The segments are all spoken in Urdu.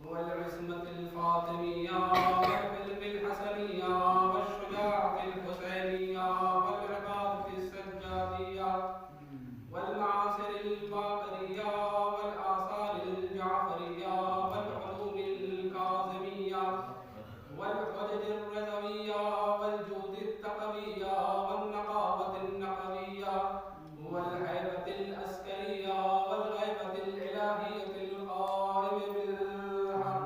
والعصمة الفاطمية والحلم الحسنية والشجاعة الحسينية والعبادة السجادية والمعاصر الباقرية والآثار الجعفرية والعلوم الكاظمية والحجج الرضوية والجود التقوية والنقابة النقوية والهيبة العسكرية والغيبة الإلهية القائم بالحق.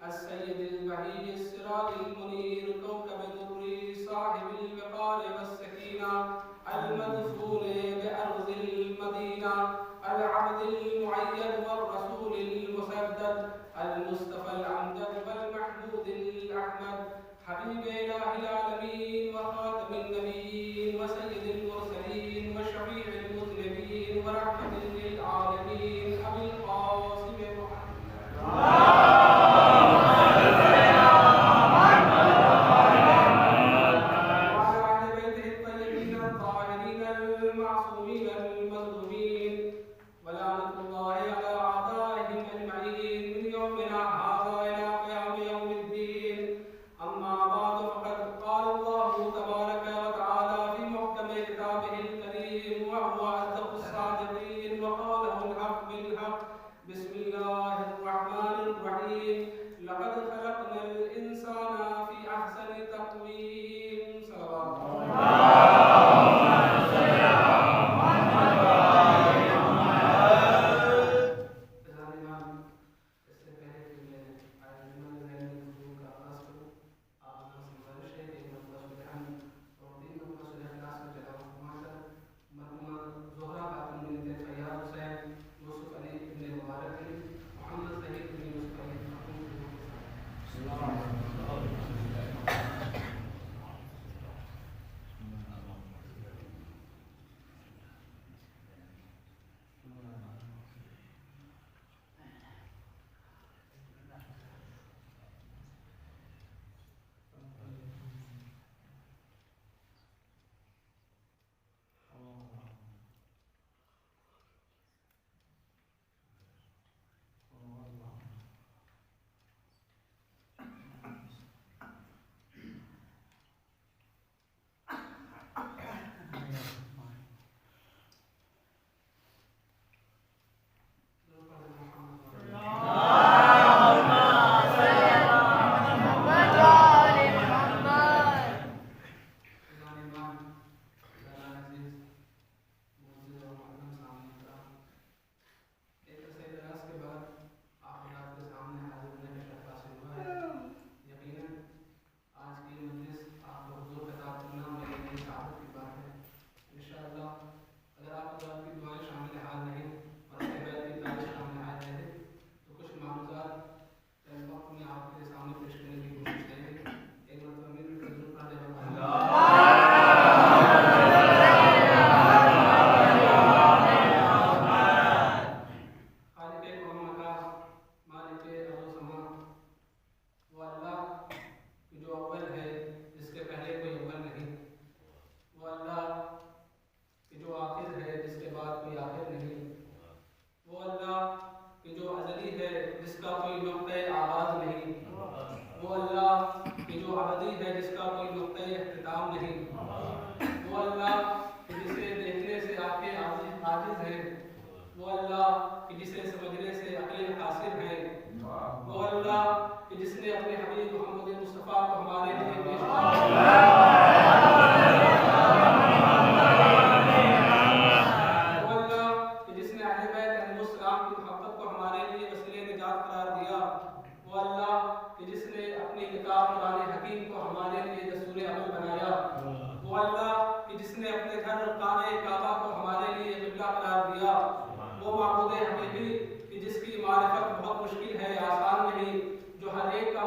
السيد البهي السراج المنير كوكب دري صاحب الوقار والسكينة المدفون بأرض المدينة العبد المعيد والرسول المسدد المصطفى الأمجد والمحمود الأحمد حبيب إله العالمين وخاتم النبيين وسيد المرسلين وشفيع المذنبين ورحمة للعالمين أبي القاسم محمد بسم الله الرحمن الرحيم لقد خلقنا الإنسان في أحسن تقويم صلوات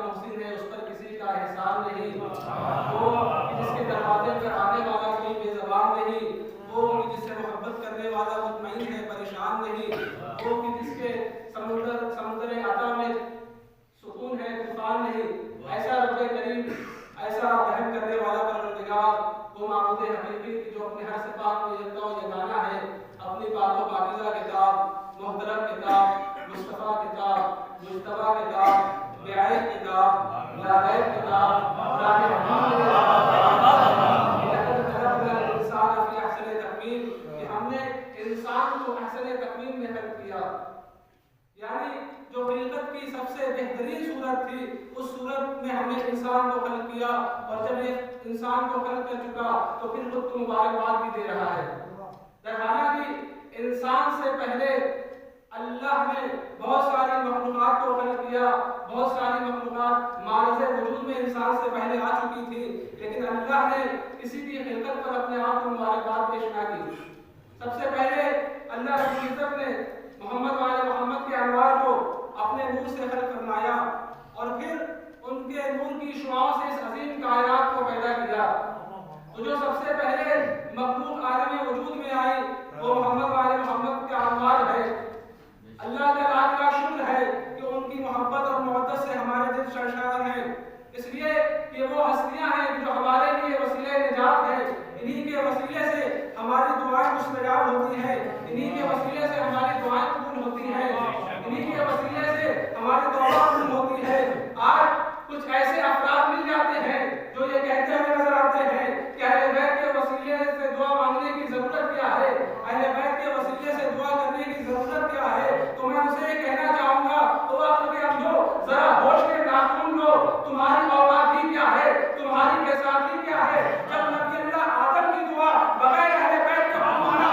محسن ہے اس پر کسی کا احسان نہیں. خدا کتاب، بیعی کتاب، لاغیر کتاب، قرآن حکیم لقد خلقنا الانسان فی احسن تقویم، کہ ہم نے انسان کو احسن تقویم میں خلق کیا، یعنی جو خلقت کی سب سے بہترین صورت تھی اس صورت میں ہم نے انسان کو خلق کیا، اور جب یہ انسان کو خلق کر چکا تو پھر خود کو مبارکباد بھی دے رہا ہے۔ حالانکہ انسان سے پہلے اللہ نے بہت ساری مخلوقات کو خلق کیا، بہت ساری مخلوقات معرض وجود میں انسان سے پہلے آ چکی تھی، لیکن اللہ نے کسی بھی خلقت پر اپنے آپ کو مبارکباد پیش نہ کی۔ سب سے پہلے اللہ رب العزت نے محمد والے محمد کے انوار کو اپنے نور سے خلق فرمایا، اور پھر ان کے نور کی شعاعوں سے اس عظیم کائنات کو پیدا کیا۔ تو جو سب سے پہلے مخلوق عالم وجود میں آئی وہ محمد والے محمد کا انوار ہے۔ اللہ کا لاکھ لاکھ شکر ہے کہ ان کی محبت اور محبت سے ہمارے دل سرشار ہیں، اس لیے کہ وہ ہستیاں ہیں جو ہمارے لیے وسیلہ نجات ہے، انہی کے وسیلے سے ہماری دعائیں مستجاب ہوتی ہیں، انہی کے وسیلے سے ہماری دعائیں قبول ہوتی ہیں، انہی کے وسیلے سے ہماری دعا قبول ہوتی ہے۔ آج کچھ ایسے افراد مل جاتے ہیں جو یہ کہتے ہوئے نظر آتے ہیں کہ اہل بیت کے وسیلے سے دعا مانگنے کی ضرورت کیا ہے، اہل بیت کے وسیلے سے دعا کرنے کی ضرورت کیا ہے۔ تو میں اسے یہ کہنا چاہوں گا او عقل کے اندھو، ذرا ہوش کے ناخن لو، تمہاری اوقات ہی کیا ہے، تمہاری کیساتی کیا ہے، جب نبی اللہ آدم کی دعا بغیر اہل بیت کے مانا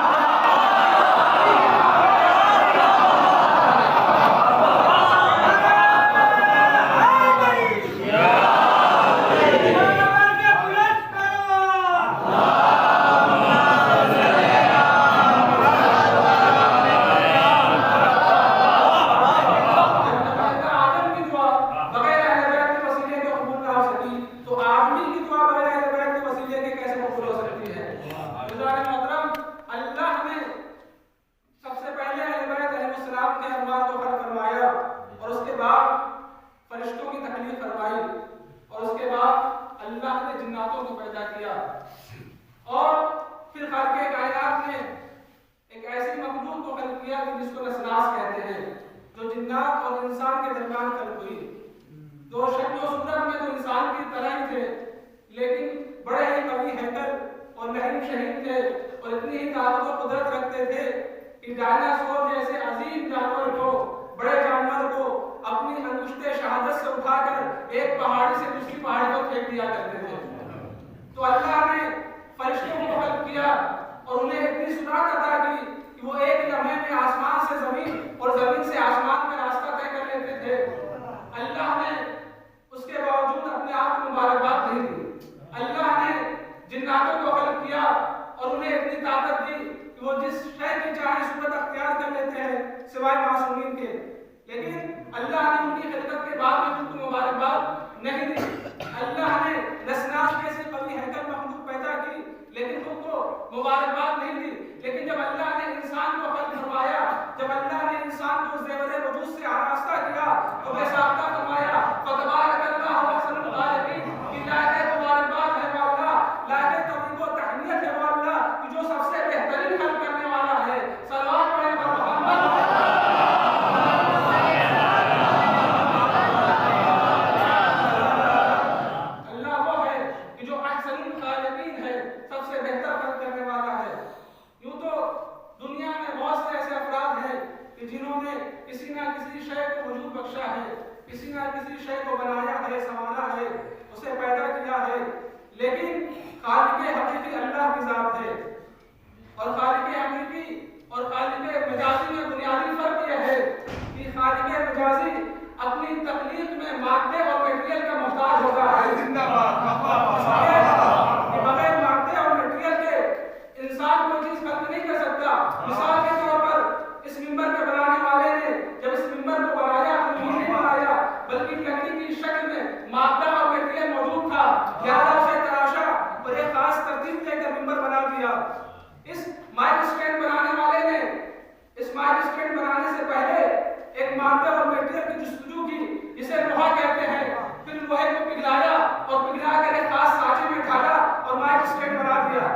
ڈائناسور جیسے عظیم جانور کو، بڑے جانور کو اپنی انگشت شہادت سے اٹھا کر ایک پہاڑی سے دوسری پہاڑی پر پھینک دیا کرتے تھے۔ تو اللہ نے فرشتوں کو خلق کیا اور انہیں اتنی سرعت عطا کی کہ وہ ایک لمحے میں آسمان سے زمین اور زمین سے آسمان کا راستہ طے کر لیتے تھے۔ اللہ نے اس کے باوجود اپنے آپ کو مبارکباد نہیں دی۔ اللہ نے جناتوں کو خلق کیا اور انہیں اتنی طاقت دی کہ وہ جس شے کی چاہے صورت اختیار کر لیتے ہیں سوائے معصومین کے، لیکن اللہ نے ان کی خلقت کے بعد بھی خود کو مبارکباد نہیں دی۔ اللہ نے نسناس جیسی قوی ہیکل مخلوق پیدا کی لیکن خود کو مبارکباد نہیں دی۔ لیکن جب اللہ نے انسان کو خلق فرمایا، جب اللہ نے انسان کو زیور وجود سے آراستہ کیا تو بے ساختہ فرمایا فتبارک اللہ احسن الخالقین، کہ لائق مبارکباد ہے وہ اللہ، لائق توفیق و تحمیت ہے وہ اللہ کہ جو سب سے بہترین خلق کرنے والا ہے۔ صلوات پڑھیں پر محمد۔ اللہ وہ ہے کہ جو احسن الخالقین ہے، سب سے بہتر خلق کرنے والا ہے۔ یوں تو دنیا میں بہت سے ایسے افراد ہیں کہ جنہوں نے کسی نہ کسی شے کو وجود بخشا ہے، کسی نہ کسی شے کو بنایا ہے، سنوارا ہے، اسے پیدا کیا ہے، لیکن خالق حقیقی اللہ کی ذات ہے۔ اور خالق حقیقی اور خالق مجازی میں بنیادی فرق یہ ہے کہ خالق مجازی اپنی تخلیق میں مادے اور میٹیریل کا محتاج ہوتا ہے۔ زندہ باد۔ بغیر مادے اور میٹیریل کے انسان کوئی چیز خلق نہیں کر سکتا۔ مثال کے طور پر اس ممبر کے بنانے والے نے جب اس ممبر کو بنایا تو یہ نہیں بنایا بلکہ لکڑی کی شکل میں مادہ اور میٹیریل موجود تھا، لہذا اسے تراشا اور ایک خاص ترتیب دے کر ممبر بنا دیا۔ اس مائک اسٹینڈ بنانے والے نے اس مائک اسٹینڈ بنانے سے پہلے ایک مادہ اور میٹیریل کی جستجو کی جسے لوہا کہتے ہیں، پھر لوہے کو پگھلایا اور پگھلا کر ایک خاص سانچے میں ڈالا اور مائک اسٹینڈ بنا دیا۔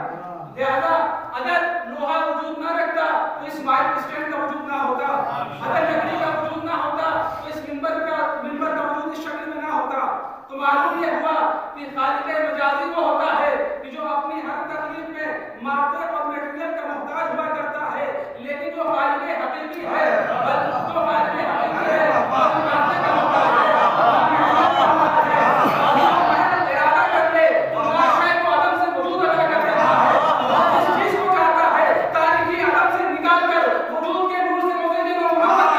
لہذا اگر لوہا وجود نہ رکھتا تو اس مائک اسٹینڈ کا وجود نہ ہوتا، اگر لکڑی کا وجود نہ ہوتا تو اس ممبر کا تو معلوم یہ ہوا کہ خالق مجازی وہ ہوتا ہے کہ جو اپنی ہر تخلیق میں مادے اور میٹیریل کا محتاج ہوا کرتا ہے، لیکن جو خالق حقیقی ہے جو خالق حقیقی ہے وہ مادے کا محتاج ہے، ارادہ کر لے تو معاشرے کو عدم سے وجود ادا کر دیتا ہے، اس چیز کو چاہتا ہے تاریکی عدم سے نکال کر وجود کے نور سے مزین و محمد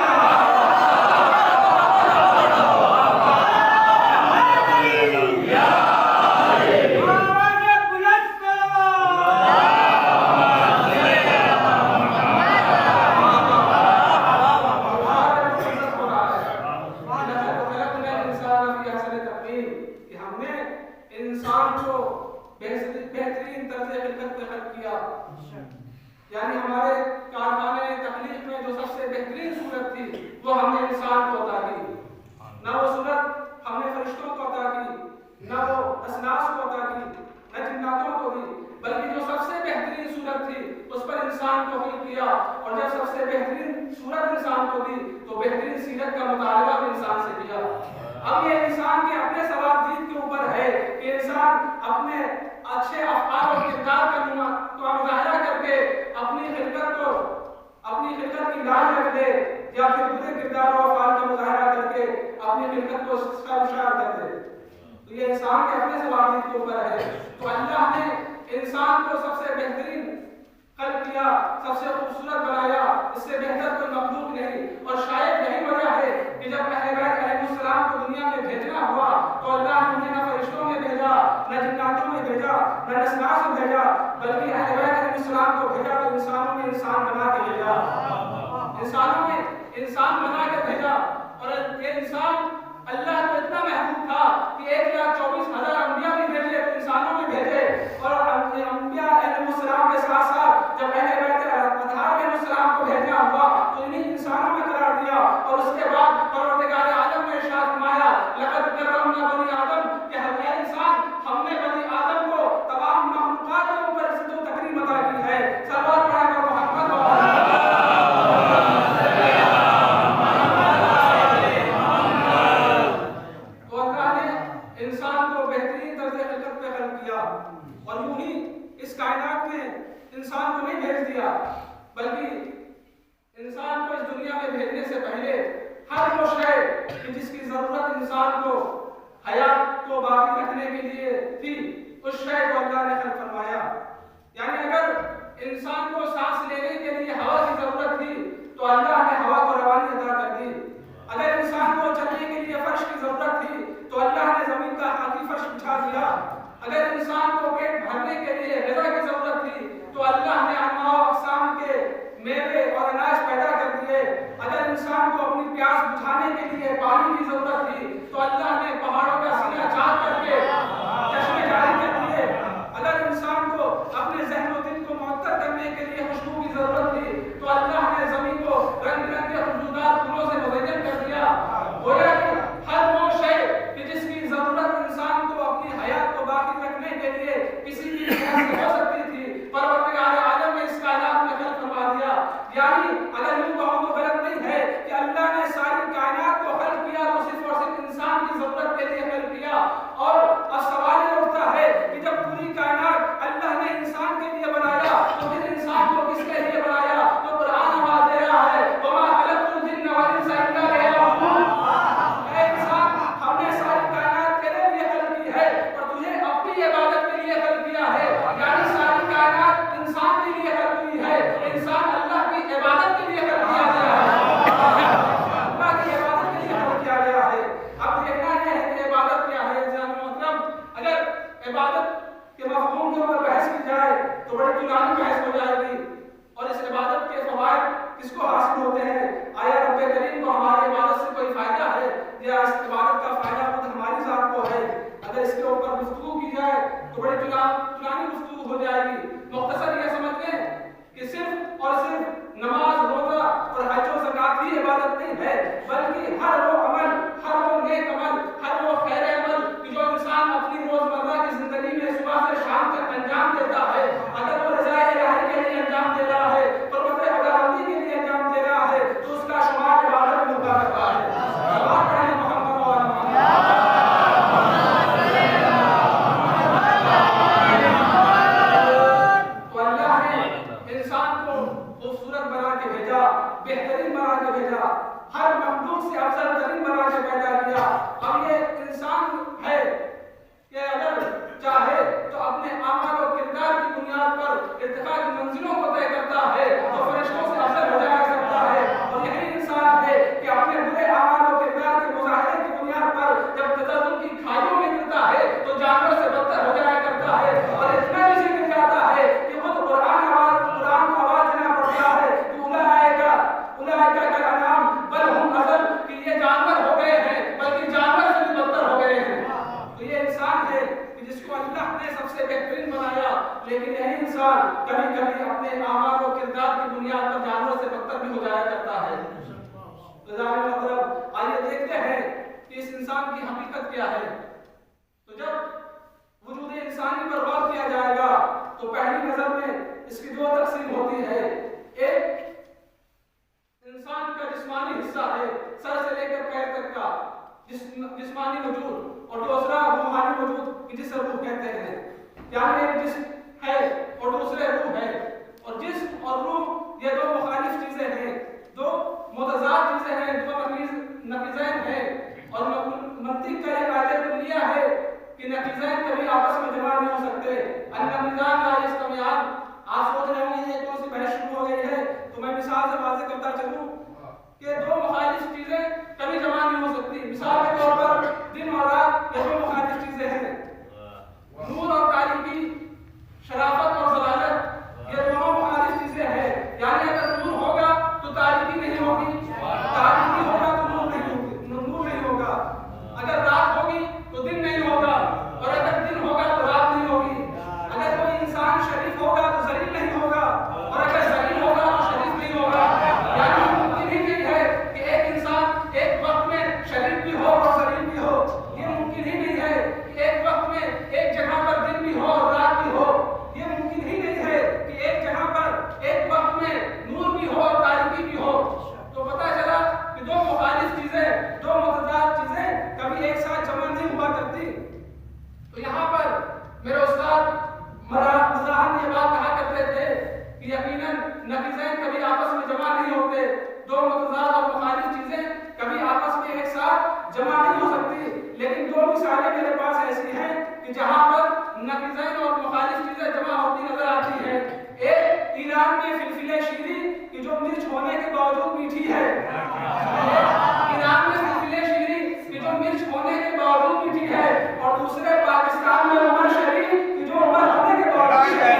بہترین طرز خلقت پہ خلق کیا، یعنی ہمارے کارخانے تخلیق میں جو سب سے بہترین صورت تھی وہ ہم نے انسان کو عطا کی، نہ وہ صورت ہم نے فرشتوں کو عطا کی، نہ وہ اسناس کو عطا کی، نہ جناتوں کو دی، بلکہ جو سب سے بہترین صورت تھی اس پر انسان کو خلق کیا، اور جب سب سے بہترین صورت انسان کو دی تو بہترین سیرت کا مطالبہ بھی انسان سے کیا۔ اب یہ انسان کے اپنے ثوابدید کے اوپر ہے کہ انسان اپنے اچھے افعال اور کردار کا مظاہرہ کر کے اپنی خلقت کی لاج رکھ دے، یا پھر برے کردار اور افعال کا مظاہرہ کر کے اپنی خلقت کو شرمسار کر دے۔ تو یہ انسان کے اپنے ثوابدید کے اوپر ہے۔ تو اللہ نے انسان کو سب سے بہترین خلق کیا، سب سے خوبصورت بنایا، اس سے بہتر کوئی مخلوق نہیں، اور شاید یہی وجہ ہے کہ جب اہل بیت علیہ السلام کو دنیا میں بھیجنا ہوا تو اللہ نے انہیں نہ فرشتوں میں بھیجا، نہ جناتوں میں بھیجا، نہ اسناس میں بھیجا، بلکہ اہل بیت علیہ السلام کو بھیجا تو انسانوں میں انسان بنا کے بھیجا، انسانوں میں انسان بنا کے بھیجا۔ اور یہ انسان اللہ کو اتنا محبوب تھا کہ 1,24,000 انبیاء بھی بھیجے تو انسانوں میں بھیجے، اور انبیاء علیہ السلام کے ساتھ ساتھ جب اہل بیت اطہار علیہ السلام کو بھیجنا ہوا تو انہیں انسانوں میں قرار دیا، اور اس کے بعد پروردگار عالم نے ارشاد فرمایا لقد کرمنا بنی آدم، کہ ہم اے انسان ہم نے بنی آدم کو تمام مخلوقات کے اوپر عزت و تکریم عطا کی ہے۔ صلوات پڑھیں اور محمد تو اللہ نے انسان کو بہترین طرز خلقت پہ خلق کیا، اور یوں ہی اس کائنات میں انسان کو نہیں بھیج دیا، بلکہ انسان کو اس دنیا میں بھیجنے سے پہلے ہر وہ شے جس کی ضرورت انسان کو حیات کو باقی رکھنے کے لیے تھی اس شے کو اللہ نے خلق فرمایا۔ یعنی اگر انسان کو سانس لینے کے لیے ہوا کی ضرورت تھی تو اللہ نے ہوا کو روانی عطا کر دی، اگر انسان کو چلنے کے لیے فرش کی ضرورت تھی تو اللہ نے زمین کا خاکی فرش بچھا دیا، اگر انسان کو پیٹ بھرنے کے لیے غذا کی ضرورت تھی تو اللہ نے انواع و اقسام کے میوے اور اناج پیدا کر دیے، اگر انسان کو اپنی پیاس بجھانے کے لیے پانی کی ضرورت تھی تو اللہ نے پہاڑوں کا سینہ چاک کر کے چشمے جاری کر دیے، اگر انسان کو اپنے ذہن و دل کو معطر کرنے کے لیے خوشبو کی ضرورت تھی تو اللہ نے زمین کو رنگ برنگے خوشبودار پھولوں سے مزین کر دیا۔ گویا کہ ہر وہ شے کہ جس کی ضرورت انسان کو اپنی حیات کو باقی رکھنے کے لیے کسی بھی طرح سے ہو سکتی تھی، پروردگار عالم نے اس کائنات میں خلق فرما دیا۔ یعنی اگر یوں کہوں تو غلط نہیں ہے کہ اللہ نے ساری کائنات کو خلق کیا تو صرف اور صرف انسان کی ضرورت کے لیے خلق کیا، اور اب سوال یہ اٹھتا ہے کہ جب پوری کائنات اللہ نے انسان کے لیے بنایا تو پھر انسان کو کس کے لیے بنایا؟ تو قرآن آواز دے رہا ہے وما خلقت الجن والانس الا ليعبدون، اے انسان ہم نے ساری کائنات تیرے لیے خلق کی ہے اور تجھے اپنی عبادت کے لیے خلق کیا ہے، یعنی ساری کائنات انسان کے لیے خلق ہوئی ہے، انسان اللہ کی عبادت کے لیے خلق کیا گیا ہے، اللہ کی عبادت کے لیے خلق کیا گیا ہے۔ اب دیکھنا یہ ہے کہ عبادت کیا ہے۔ عزیزان محترم، اگر عبادت کے مفہوم کے اوپر بحث کی جائے تو بڑی طولانی بحث ہو جائے گی، اور اس عبادت کے فوائد کس کو حاصل ہوتے ہیں؟ آیا رب کریم کو ہماری عبادت سے کوئی فائدہ ہے یا اس عبادت کا فائدہ خود ہماری ذات کو ہے؟ اگر اس کے اوپر گفتگو کی جائے تو بڑی طولانی گفتگو ہو جائے گی۔ مختصر یہ سمجھ لیں کہ صرف اور صرف نماز، روزہ اور حج و زکات ہی عبادت نہیں ہے، بلکہ ہر وہ عمل، ہر وہ نیک عمل، ہر وہ خیر عمل کہ جو انسان اپنی روزمرہ کی زندگی میں صبح سے شام تک انجام دیتا ہے، اگر وہ رضائے الہی کے لیے انجام دے رہا ہے، پروت خداوندی کے لیے انجام دے رہا ہے تو اس کا شمار عبادت میں ہوتا رہتا ہے۔ محمد انسان کبھی کبھی اپنے اعمال و کردار کی بنیاد پر جانوروں سے بدتر بھی ہو جایا کرتا ہے۔ مطلب آئیے دیکھتے ہیں کہ اس انسان کی حقیقت کیا ہے۔ تو جب وجود انسانی پر غور کیا جائے گا تو پہلی نظر میں اس کی دو تقسیم ہوتی ہے، ایک انسان کا جسمانی حصہ ہے، سر سے لے کر پیر تک کا جسمانی وجود، اور دوسرا روحانی وجود جسے روح کہتے ہیں، یعنی ایک جسم ہے اور دوسرے روح ہے، اور جسم اور روح یہ دو مخالف چیزیں ہیں، دو متضاد چیزیں ہیں، دو نقیضین ہیں، اور منطق کا یہ قاعدہ کلیہ ہے کہ نقیضین کبھی آپس میں جمع نہیں ہو سکتے، النقیضان لا یجتمعان۔ آپ سوچ رہے ہوں گے یہ کون سی بحث شروع ہو گئی ہے، تو میں مثال سے واضح کرتا چلوں کہ دو مخالف چیزیں کبھی جمع نہیں ہو سکتی۔ مثال کے طور پر دن اور رات یہ دو مخالف چیزیں ہیں، نور اور تاریکی، شرافت اور ضلالت یہ دونوں مخالف چیزیں ہیں، یعنی اگر نور ہوگا تو تاریکی نہیں ہوگی، تاریکی ہوگا تو نور نہیں ہوگا، اگر رات ہوگی تو دن نہیں ہوگا، اور اگر دن ہوگا تو رات نہیں ہوگی، اگر کوئی انسان شریف ہوگا تو ذلیل نہیں ہوگا، اور اگر ذلیل ہوگا تو شریف نہیں ہوگا۔ یعنی ممکن ہی نہیں ہے کہ ایک انسان ایک وقت میں شریف بھی ہو اور ذلیل بھی ہو، یہ ممکن ہی نہیں ہے کہ ایک وقت میں ایک جگہ پر دن بھی ہو اور رات بھی ہو، یہ ممکن ہی نہیں ہے کہ ایک جگہ پر ایک وقت میں نور بھی ہو اور تاریکی بھی ہو۔ تو پتہ چلا کہ دو مخالف چیزیں، دو متضاد چیزیں کبھی ایک ساتھ جمع نہیں ہوا کرتی۔ تو یہاں پر میرے استاد مزاحن یہ بات کہا کرتے تھے کہ یقیناً نقیضین کبھی آپس میں جمع نہیں ہوتے، دو متضاد اور مخالف چیزیں کبھی آپس میں ایک ساتھ جمع نہیں ہو سکتی، لیکن دو مثالیں میرے پاس ایسی ہیں کہ جہاں پر نقیضین اور مخالف چیزیں جمع ہوتی نظر آتی ہیں۔ ایک ایران میں فلفل شیری کہ جو مرچ ہونے کے باوجود میٹھی ہے، ایران میں فلفل شیری کہ جو مرچ ہونے کے باوجود میٹھی ہے، اور دوسرے پاکستان میں عمر شریف کہ جو عمر ہونے کے باوجود میٹھی ہے۔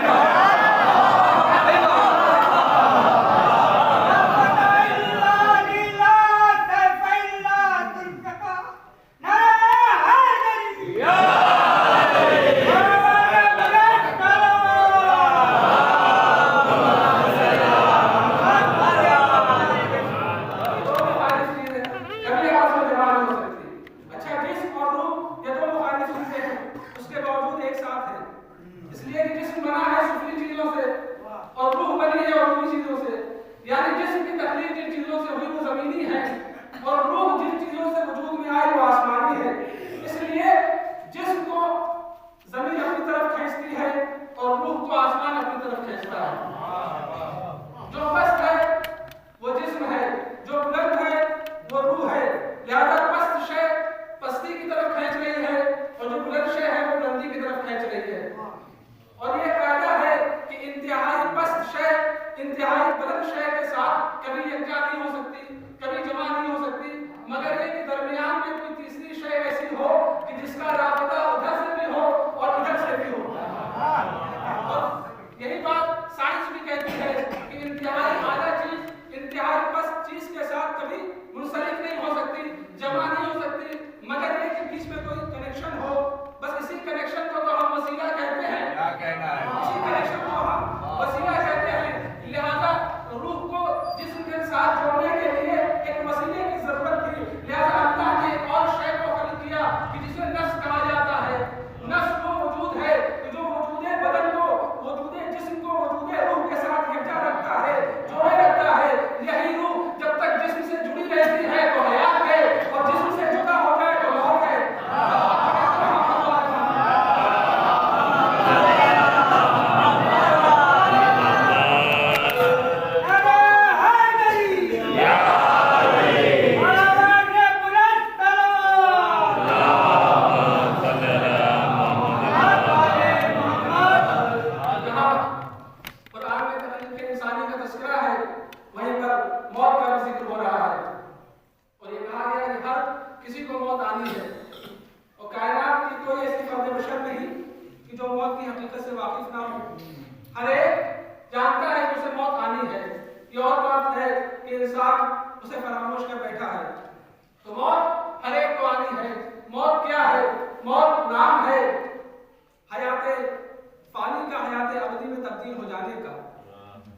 فانی کا حیات ابدی میں تبدیل ہو جانے کا،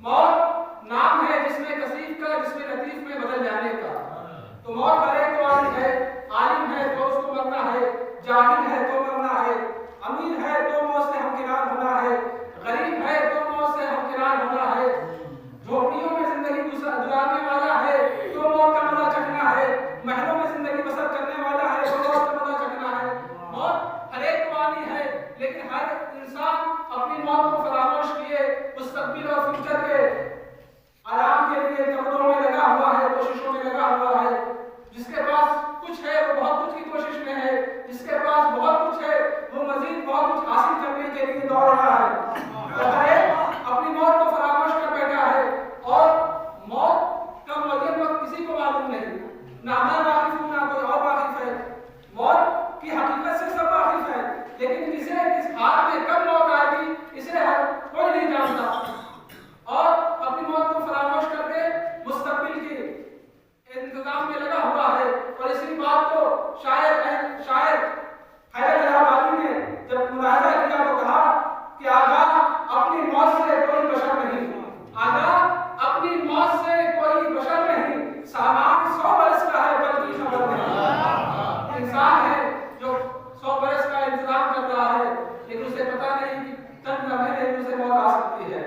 موت نام ہے جس میں کثیف کا، جس میں لطیف میں بدل جانے کا۔ تو موت ہر ایک کو آنی ہے، عالم ہے تو اس کو مرنا ہے، جاہل ہے تو مرنا ہے، امیر ہے تو موت سے ہمکنار ہونا ہے، غریب ہے تو موت سے ہمکنار ہونا ہے، جھوپڑیوں میں زندگی گزارنے والا ہے تو موت کا مزہ چکھنا ہے، محلوں میں زندگی بسر کرنے والا ہے تو موت کا مزہ چکھنا ہے۔ موت ہر ایک کو آنی ہے، لیکن ہر انسان اپنی موت کو فراموش کیے مستقبل اور فیوچر کے آرام کے لیے قبروں میں لگا ہوا ہے، کوششوں میں لگا ہوا ہے۔ جس کے پاس کچھ ہے وہ بہت کچھ کی کوشش میں ہے، جس کے پاس بہت کچھ ہے وہ مزید بہت کچھ حاصل کرنے کے لیے دوڑ رہا ہے، اور ہر ایک اپنی موت کو فراموش کر بیٹھا ہے، اور موت کا معین وقت کسی کو معلوم نہیں، نہ میں واقف ہوں نہ کوئی اور واقف ہے۔ موت کی حقیقت سے سب واقف ہے، لیکن کسے کس حال میں کب موت آئے گی اسے ہر کوئی نہیں جانتا، اور اپنی موت کو فراموش کر کے مستقبل کی انتظام میں لگا ہوا ہے۔ اور اسی بات کو شاعر حیدر علی نے جب ملاحظہ کیا تو کہا کہ آگاہ اپنی موت سے کوئی بشر نہیں، آگاہ اپنی موت سے کوئی بشر نہیں، سامان 100 برس کا ہے بلکہ خبر نہیں۔ انسان ہے جو 100 برس کا انتظام کر رہا ہے، لیکن اسے پتا نہیں کہ چند لمحے میں اسے موت آ سکتی ہے۔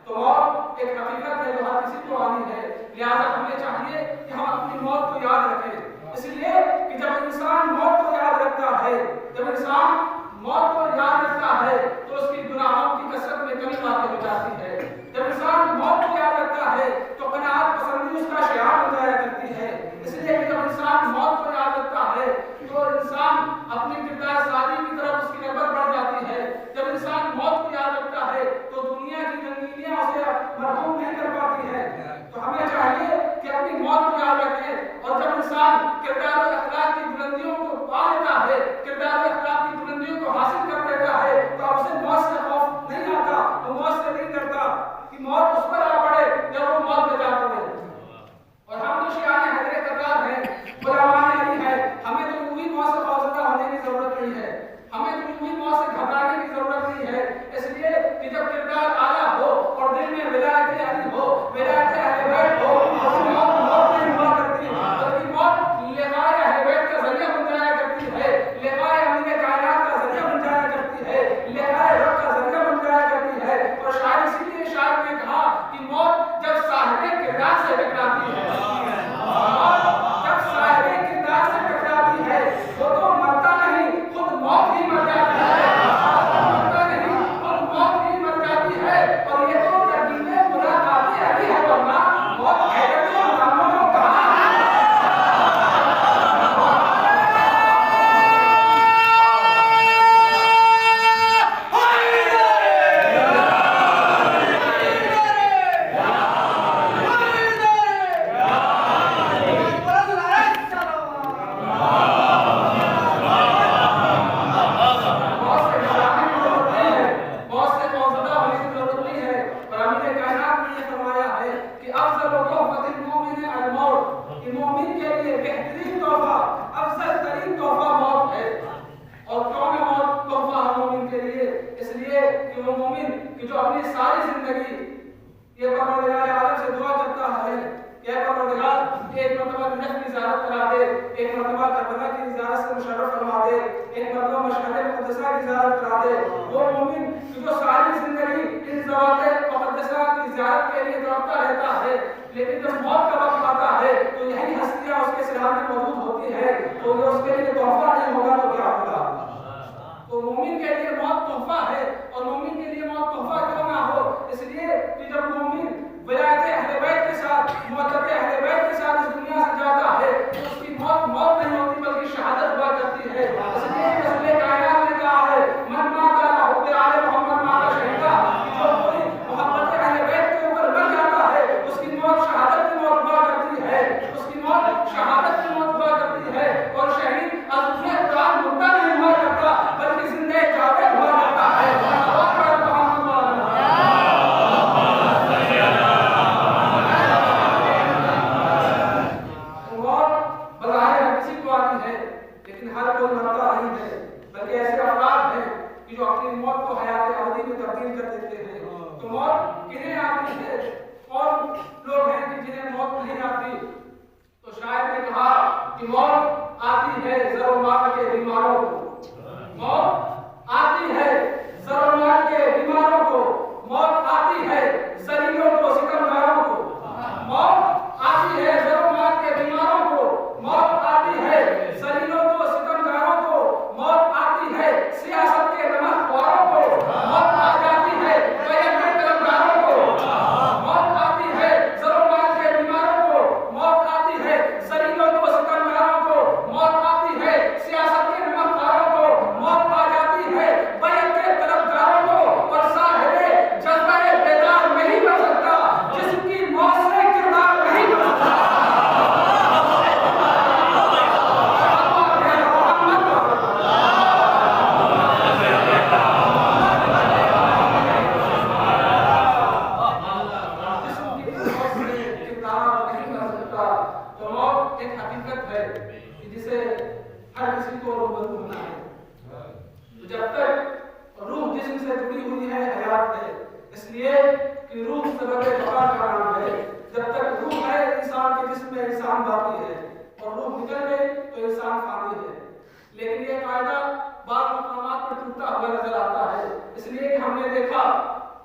تو موت ایک حقیقت ہے جو ہر کسی کو آنی ہے، لہٰذا ہمیں چاہیے کہ ہم اپنی موت کو یاد رکھیں، اس لیے کہ جب انسان موت کو یاد رکھتا ہے، جب انسان موت کو یاد رکھتا ہے تو اس کی گناہوں کی کثرت میں کمی واقع ہو جاتی ہے۔ جب انسان موت کو یاد رکھتا ہے تو قناعت پسندی اس کا شعار بن جایا کرتی ہے، اس لیے کہ جب انسان موت کو یاد رکھتا ہے تو انسان اپنی کردار سازی کی طرف اس کی رغبت بڑھ جاتی ہے۔ جب انسان موت کو یاد رکھتا ہے تو دنیا کی رنگینیاں اسے مرحوم نہیں کر پاتی ہے۔ تو ہمیں چاہیے کہ اپنی موت کو یاد رکھیں، اور جب انسان کردار و اخلاق کی بلندیوں کو پا لیتا ہے، کردار و اخلاق کی بلندیوں کو حاصل کر لیتا ہے، تو اب اسے موت سے خوف نہیں آتا، وہ موت سے نہیں ڈرتا کہ موت اس پر آ پڑے جب وہ موت میں جا پڑے۔ اور ہم تو شیعان حیدر کرار ہیں، غلامان علی ہیں، ہمیں تو یوں ہی موت سے خوفزدہ ہونے کی ضرورت نہیں ہے، ہمیں تو یوں ہی موت سے گھبرانے کی ضرورت نہیں ہے، اس لیے کہ جب کردار اعلیٰ ہو اور دل میں ولایت علی ہو، ولایت اہل بیت ہو، اور موت نہیں ہوا کرتی، بلکہ موت لقائے اہل بیت کا ذریعہ بن جایا کرتی ہے، لقائے امیر کائنات کا ذریعہ بن جایا کرتی ہے، لقائے رب کا ذریعہ بن جایا کرتی ہے۔ اور شاعر اسی لیے شاعر نے کہا کہ موت جب صاحب کردار سے ٹکراتی ہے، جب صاحب کردار سے ٹکراتی ہے وہ تو مرتا نہیں، خود موت ہی مر جاتی ہے، مرتا نہیں خود موت ہی مر جاتی ہے۔ اور یہ تو ترکیب ملاقات علی ہے، ورنہ موت حیدر کے غلاموں کو کہاں لیکن جب موت کا وقت آتا ہے تو یہی ہستیاں اس کے سراہ میں موجود ہوتی ہے، تو یہ اس کے لیے تحفہ نہیں ہوگا تو کیا ہوگا؟ تو مومن کے لیے موت تحفہ ہے، اور مومن کے لیے موت تحفہ کیوں نہ ہو؟ اس لیے کہ جب مومن ولایت اہل بیت کے ساتھ، محبت اہل بیت کے ساتھ اس دنیا سے جاتا ہے تو اس کی موت موت نہیں ہوتی بلکہ شہادت ہوا کرتی ہے۔ اس لیے رسول کائنات نے کہا ہے من مات علی حب آل محمد مات شہیدا، جو کوئی محبت اہل بیت کے اوپر مر جاتا ہے اس کی موت شہادت کی موت ہوا کرتی ہے، اس کی موت شہادت کی موت ہوا کرتی ہے۔ اور شہید از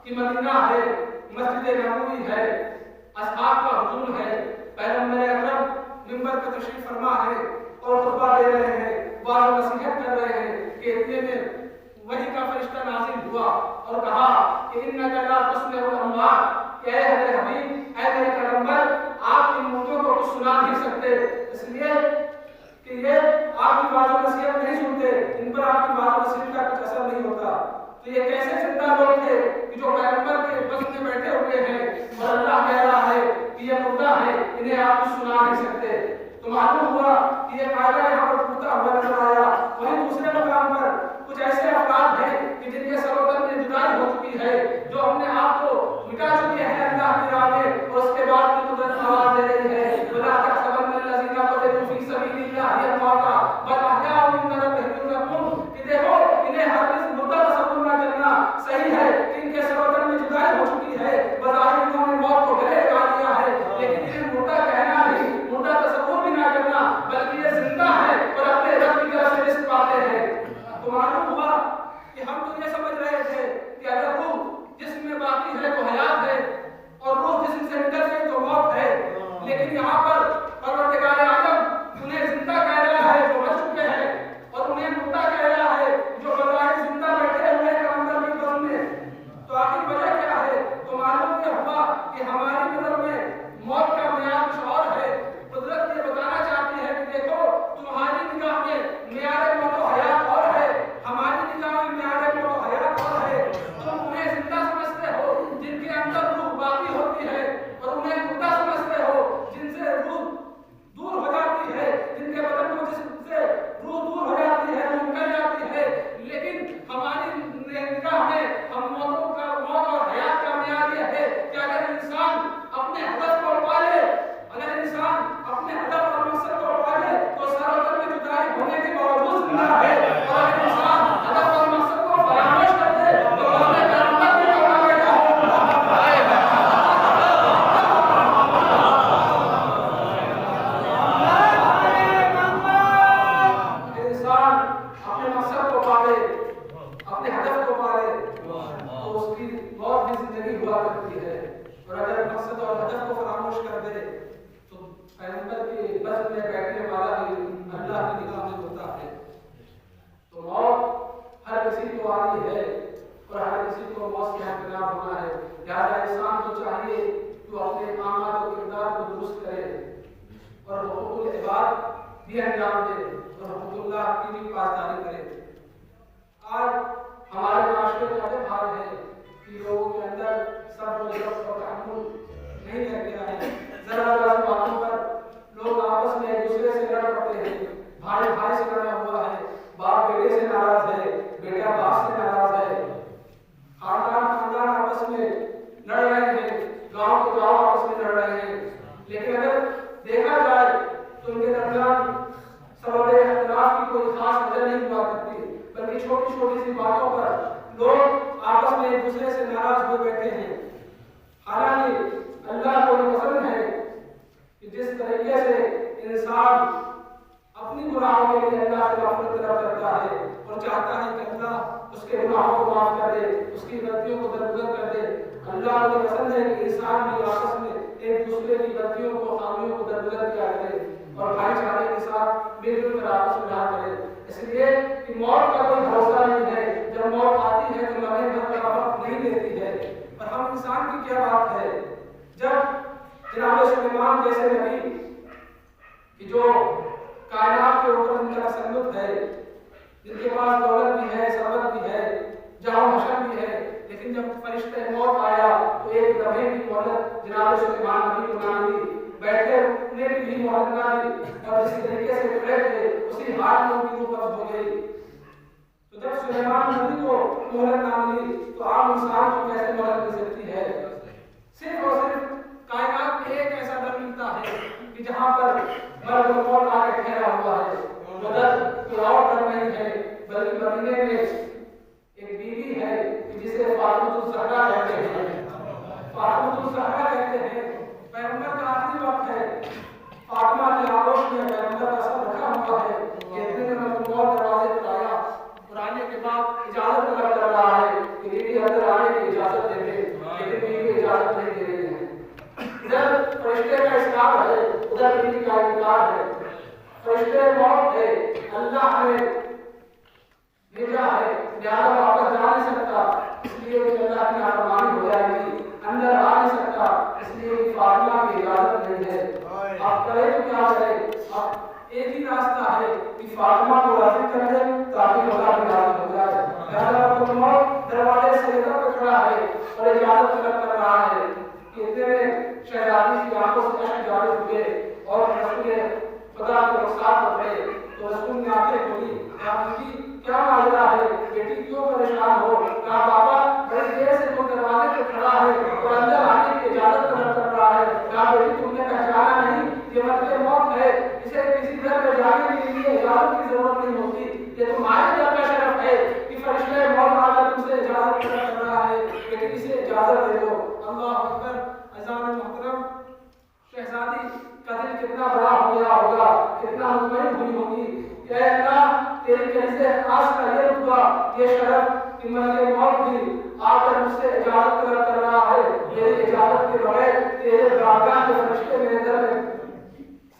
کہ مدینہ ہے، مسجد نبوی ہے، اصحاب کا حضور ہے، پیغمبر اکرم منبر پر تشریف فرما ہے اور خطبہ دے رہے ہیں، وعظ و نصیحت کر رہے ہیں کہ اتنے میں وحی کا فرشتہ نازل ہوا اور کہا کہ انک لا تسمع الاموات، کہ اے حضرت حبیب، اے میرے پیغمبر، آپ ان مردوں کو کچھ سنا نہیں سکتے، اس لیے کہ یہ آپ کی وعظ و نصیحت نہیں سنتے، ان پر آپ کی وعظ و نصیحت کا کچھ اثر نہیں ہوتا۔ تو یہ کیسے زندہ لوگ تھے کہ جو پیغمبر کے بس میں بیٹھے ہوئے ہیں اور اللہ کہہ رہا ہے کہ یہ مردہ ہے، انہیں آپ کچھ سنا نہیں سکتے۔ تو معلوم ہوا کہ یہ قاعدہ یہاں پر پورتا ہوا نظر آیا۔ وہیں دوسرے مقام پر کچھ ایسے افراد ہیں کہ جن کے سر و تن میں جدائی ہو چکی ہے، جو اپنے آپ کو مٹا چکے ہیں اللہ کی راہ میں، اور اس کے بعد بھی قدرت آواز دے رہی ہے، وَلَا تَحْسَبَنَّ الَّذِينَ قُتِلُوا فِي سَبِيلِ اللَّهِ أَمْوَاتًا بَلْ أَحْيَاءٌ عِندَ رَبِّهِمْ يُرْزَقُونَ، کہ دیکھو انہیں ہرگز مردہ تصور نہ کرنا۔ صحیح ہے کہ ان کے سر و تن میں جدائی ہو چکی ہے، بظاہر انہوں نے موت کو گلے لگا لیا ہے، لیکن انہیں مردہ کہنا نہیں، مردہ تصور بھی نہ کرنا، بلکہ یہ زندہ ہے اور اپنے رب کی طرف سے رزق پاتے ہیں۔ تو معلوم ہوا کہ ہم تو یہ سمجھ رہے تھے کہ اگر روح جسم میں باقی ہے تو حیات ہے اور روح جسم سے نکل گئی تو موت ہے، لیکن یہاں پر پروردگار عالم انہیں زندہ کہہ رہا ہے جو مر چکے ہیں، اور انہیں مردہ کہہ رہا ہے جو بظاہر زندہ بیٹھے ہوئے ہیں پیغمبر کی قوم میں۔ تو آخر وجہ کیا ہے؟ تو معلوم یہ ہوا کہ ہماری نظر میں موت کا معیار کچھ اور ہے۔ قدرت یہ بتانا چاہتی ہے کہ دیکھو تمہاری نگاہ میں معیار موت و حیات اور ہے، ہماری نگاہ میں معیار موت و حیات اور ہے۔ تم انہیں زندہ سمجھتے ہو جن کے اندر روح باقی ہوتی ہے، اور انہیں مردہ سمجھتے ہو جن سے روح دور ہو جاتی ہے، جن کے بدن کو جسم سے روح دور ہو جاتی ہے، روح نکل جاتی ہے۔ لیکن ہماری نگاہ میں ہم موت اور حیات کا معیار یہ ہے کہ اگر انسان اپنے ہدف کو پالے، اگر انسان اپنے ہدف اور مقصد کو پالے تو سر و تن میں جدائی ہونے کے باوجود زندہ ہے، اور اگر انسان ہدف اور مقصد کو فراموش کر دے تو اپنے پیغمبر کی طرح بیٹھا ہے۔ انسان اپنے مقصد کو پالے، اپنے ہدف کو پالے تو اس کی بہت بھی زندگی ہوا کرتی ہے، اور اگر مقصد اور ہدف کو فراموش کر دے تو پیغمبر کے بس میں بیٹھنے والا ہی اللہ کی نگاہ میں ہوتا ہے۔ تو موت ہر کسی کو آنی ہے اور ہر کسی کو موت سے ہمکنار ہونا ہے، لہٰذا انسان کو چاہیے کہ وہ اپنے اعمال و کردار کو درست کرے اور حقوق العباد بھی انجام دے اور حقوق اللہ کی بھی پاسداری کرے۔ آج ہمارے معاشرے کا یہ حال ہے کہ لوگوں کے اندر صبر و ضبط اور تحمل نہیں رہ گیا ہے۔ ذرا ذرا باتوں پر لوگ آپس میں ایک دوسرے سے لڑ پڑتے ہیں، بھائی بھائی سے لڑا ہوا ہے، باپ بیٹے سے ناراض ہے، بیٹا باپ سے ناراض ہے، خاندان آپس میں لڑ رہے ہیں، گاؤں کے گاؤں آپس میں لڑ رہے ہیں، لیکن اگر دیکھا جائے تو ان کے درمیان سبب اختلاف کی کوئی خاص وجہ نہیں ہوا کرتی، بلکہ چھوٹی چھوٹی سی باتوں پر لوگ آپس میں ایک دوسرے سے ناراض ہوئے بیٹھے ہیں۔ حالانکہ اللہ کو یہ پسند ہے کہ جس طریقے سے انسان اپنی گناہوں کے لیے اللہ سے معافی طلب کرتا ہے اور چاہتا ہے کہ اللہ اس کے گناہوں کو معاف کر دے، اس کی غلطیوں کو درگزر کر دے، اللہ کو یہ پسند ہے کہ انسان بھی آپس میں ایک دوسرے کی غلطیوں کو، خامیوں کو درگزر کیا کرے اور بھائی چارے کے ساتھ مل جل کر آپس میں رہا کرے۔ اس لیے کہ موت کا کوئی بھروسہ نہیں ہے، جب موت آتی ہے تو لمحے بھر کا وقت نہیں دیتی ہے۔ اور ہم انسان کی کیا بات ہے، جب جناب سلیمان جیسے نبی کہ جو کائنات کے اوپر ان کا تسلط ہے، جن کے پاس دولت بھی ہے، ثروت بھی ہے، جہاں حشر بھی ہے، لیکن جب فرشتہ موت آیا تو ایک لمحے کی مہلت جناب سلیمان نبی کو نہ دی، بیٹھے انہیں بھی مہلت نہ دی، اور جس طریقے سے کھڑے تھے اسی حال میں ان کی روح قبض ہو گئی۔ تو جب سلیمان نبی کو مہلت نہ ملی تو عام انسان کو کیسے مہلت مل سکتی ہے؟ صرف اور صرف کائنات میں ایک ایسا در ملتا ہے کہ جہاں پر مرد و موت آ کے ٹھہرا ہوا ہے، وہ در کوئی اور در نہیں ہے بلکہ مدینے میں ایک بیوی ہے جسے فاطمہ الزہرا کہتے ہیں۔ فاطمہ الزہرا کہتے ہیں پیغمبر کا آخری وقت ہے، فاطمہ کی آغوش میں پیغمبر کا سر رکھا ہوا ہے کہ اتنے میں موت دروازے پر آیا اور آنے کے بعد اجازت طلب کر رہا ہے کہ بیوی اندر آنے کی اجازت دے دے۔ بھیجا ہے لہٰذا واپس جا نہیں سکتا، اس لیے کہ اللہ کی نافرمانی ہو جائے گی، اندر آ نہیں سکتا، اس لیے کہ فاطمہ کی اجازت نہیں ہے۔ آپ کرے تو کیا کرے، اب ایک ہی راستہ ہے کہ فاطمہ کو راضی کر دے تاکہ خدا بھی راضی ہو جائے۔ لہٰذا موت دروازے سے ادھر پہ کھڑا ہے اور اجازت طلب کر رہا ہے کہ اتنے میں شہزادی کی آنکھوں سے اشک جاری ہوئے اور رسول خدا کے رخسار پر پڑے تو رسول نے آنکھیں کھولی، کیا ماجرا ہے بیٹی، کیوں پریشان ہو؟ کہا بابا بڑی دیر سے تم دروازے پہ کھڑا ہے اور اندر آنے کی اجازت طلب کر رہا ہے۔ کہا بیٹی تم نے پہچانا نہیں، یہ ملک موت ہے، اسے کسی گھر میں جانے کے لیے اجازت کی ضرورت نہیں ہوتی، یہ تمہارے گھر کا شرف ہے کہ فرشتے موت آ کر تم سے اجازت طلب کر رہا ہے، لیکن اسے اجازت دے دو۔ اللہ اکبر۔ عزیزان محترم، شہزادی کا دل کتنا بڑا ہو گیا ہوگا، کتنا مطمئن ہوئی ہوگی کہ اے اللہ تیری کنیزے خاص کا یہ رتبہ، یہ شرف کہ ملک موت بھی آ کر مجھ سے اجازت طلب کر رہا ہے، میری اجازت کے بغیر تیرے بارگاہ کے فرشتے میرے در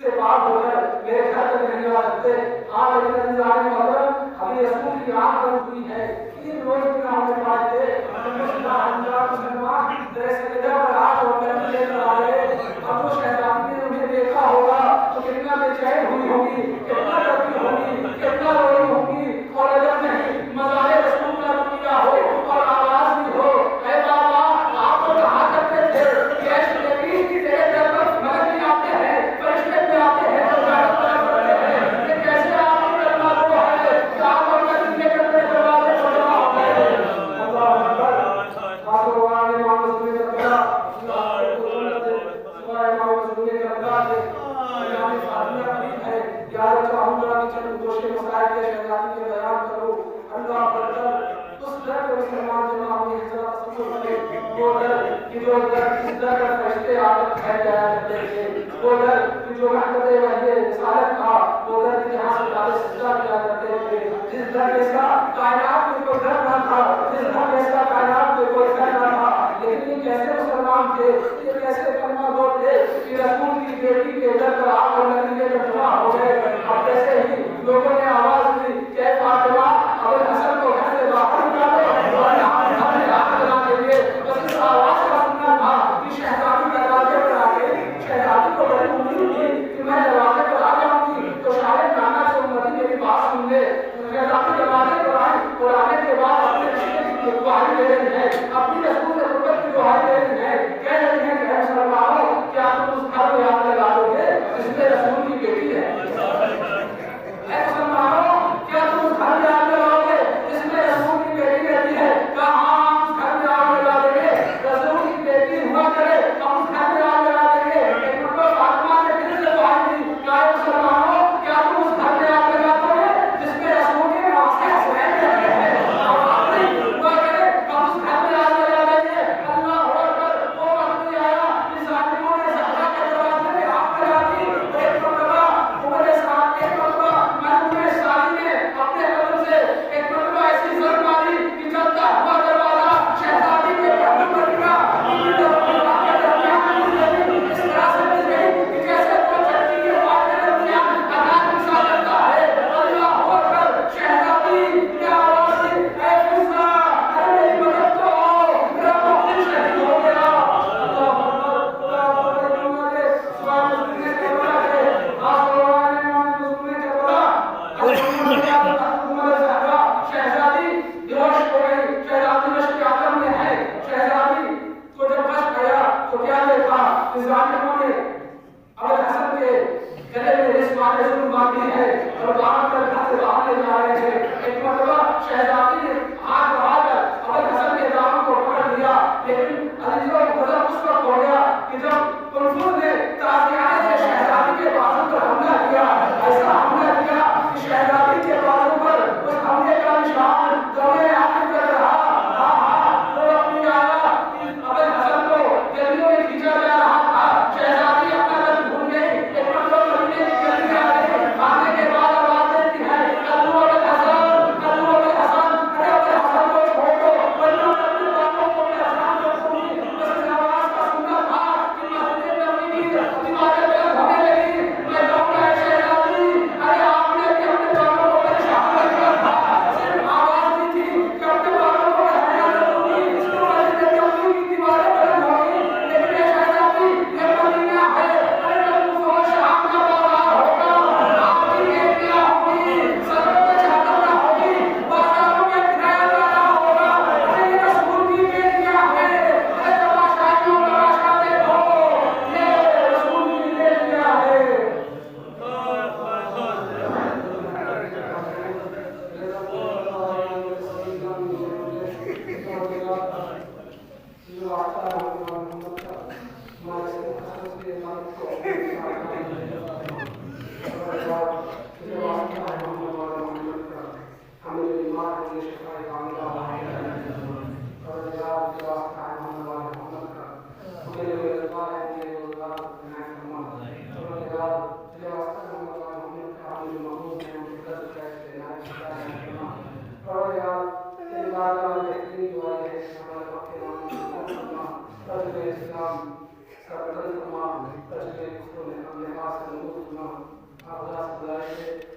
سے پاک ہو کر میرے گھر تک نہیں آ سکتے۔ ہاں لیکن عزیزان محترم، ابھی رسول کی آنکھ بند ہوئی ہے، 3 روز بھی نہ ہونے پائے تھے، مسلمان تیرے سجدہ پر ہاتھ ہو کر لے کر آئے۔ اب وہ شہزادی نے انہیں دیکھا ہوگا تو کتنا بے چین ہوئی ہوگی، کتنا ڈرتی ہوگی، کتنا روئی ہوگی، اور اگر نہیں مزار رسول کا رویہ ہو اور آواز بھی ہو، اے بابا آپ تو کہا کرتے تھے کہ ایسی یقین کی تیرے در پر ملک بھی آتے ہیں، فرشتے بھی آتے ہیں اور جانب طلب کرتے ہیں، کہ کیسے آپ کی کلمہ وہ ہے کہ آپ اپنا دل لے کر میرے دروازے پر جمع ہو گئے۔ اللہ اکبر۔ چاہوں گا کہ چند گوشے مسائل کے شہزادی کے بیان کروں۔ اللہ اکبر۔ اس در کے مسلمان جمع ہوئی حضرت تصور کرے، وہ در کہ جو در اس در پر فرشتے آ کر ٹھہر جایا کرتے تھے، وہ در کہ جو محمد وحی رسالت تھا، وہ در کہ جہاں سے تعالی سجدہ کیا کرتے تھے، جس در کے کا کائنات میں کوئی گھر نہ تھا، جس در کے کا کائنات میں کوئی گھر نہ تھا، لیکن یہ کیسے مسلمان تھے، یہ کیسے کلمہ گو تھے کہ رسول کی بیٹی کے در پر آ کر نتیجے میں جمع ہو گئے۔ اب جیسے ہی لوگوں نے آواز دی کہ اے فاطمہ ابو الحسن کو گھر سے باہر نکالو اور ہمیں ہاتھ لگا دیں گے، بس اس آواز کا سننا تھا کہ شہزادی دروازے پر آ گئی۔ شہزادی کو بڑی امید تھی کہ میں دروازے پر آ جاؤں گی تو شاید کانا سے امتی میری بات سن لے۔ شہزادی دروازے پر آئی اور آنے کے بعد اپنے رشتے کی گواہی دے رہی ہے، اپنی رسول سے قربت کی گواہی دے رہی ہے، کہہ رہی ہے کہ اے مسلمانوں کیا تم اس گھر میں آگ لگا دو گے جس میں رسول کی بیٹی ہے؟ اے مسلمانوں کیا تم اس گھر میں آگ لگاؤ گے جس میں رسول کی بیٹی رہتی ہے؟ کہا ہاں ہم اس گھر میں آگ لگا دیں گے، رسول کی بیٹی ہوا کرے ہم اس گھر میں آگ لگا دیں گے۔ ایک مرتبہ فاطمہ نے پھر سے گواہی دی، کہا اے مسلمانوں کیا تم اس گھر میں آگ لگا دو گے جس میں رسول کے نواسے حسنین رہتے ہیں؟ اور آخری ہوا کرے ہم اس گھر میں آگ لگا دیں گے۔ اللہ اکبر۔ وہ وقت بھی آیا کہ ظالموں نے زہرا کے دروازے میں آگ لگا دی۔ ایک مرتبہ عمر سعد، ایک مرتبہ مرحوم سالی نے اپنے قدم سے ایک مرتبہ ایسی ضرب ماری کہ چلتا ہوا دروازہ شہزادی کے قدم پر گرا۔ اپنی دروازے کے درمیان اس طرح سے مل گئی کہ جیسے وہ چٹی کے پار کے درمیان انار پسا کرتا ہے۔ اللہ اکبر۔ شہزادی نے آواز دی، اے فضا ارے میری مدد تو آؤ، میرا مقتل شہید ہو گیا۔ اللہ اکبر۔ اللہ اکبر۔ سبحان اللہ کے بڑا ہے آسمان میں کے بڑا شہزادی بیہوش ہو گئی۔ شہزادی مشق عالم میں ہے۔ شہزادی کو جب غش آیا تو کیا دیکھا کہ ظالموں نے ابو الحسن کے گلے میں رسوان ظلم باندھی ہے اور باندھ کر گھر سے باہر لے جا رہے تھے۔ ایک مرتبہ شہزادی نے ہاتھ بڑھا کر ابو الحسن کے دامن کو پکڑ لیا، لیکن عزیزوں غضب اس وقت ہو گیا کہ جب کنفور نے تازیانے سے شہزادی کے بازو پر حملہ کیا، ایسا حملہ کیا کہ شہزادی کے بازو پر اس حملے کا نشان دمے آخر کر رہا۔ وہ اپنی آیا کہ ابو الحسن کو گلیوں میں کھینچا جا رہا تھا۔ شہزادی اپنا دل بھول گئی۔ ایک مرتبہ مدینے کی گلی میں آ گئی، آنے کے بعد آواز دیتی ہے، کلو ابو الحسن، کلو ابو الحسن، ارے ابو الحسن شفاء کاملہ اور جواب کے واسطہ محمد والے محمد کا میرے روزگار ہے میرے روزگار کو عنایت فرما اور جواب کے واسطہ محمد والے محمد کا عامل محمود ہے ان کی قدر کا عنایت فرما اور جواب کے بعد بہترین دعائیں ہیں ہمارے وقت کے نام فرما رب اسلام سربلند فرما تجھے کفر میں ہم لحاظ سے نور فرما آپ خدا سے گزارش ہے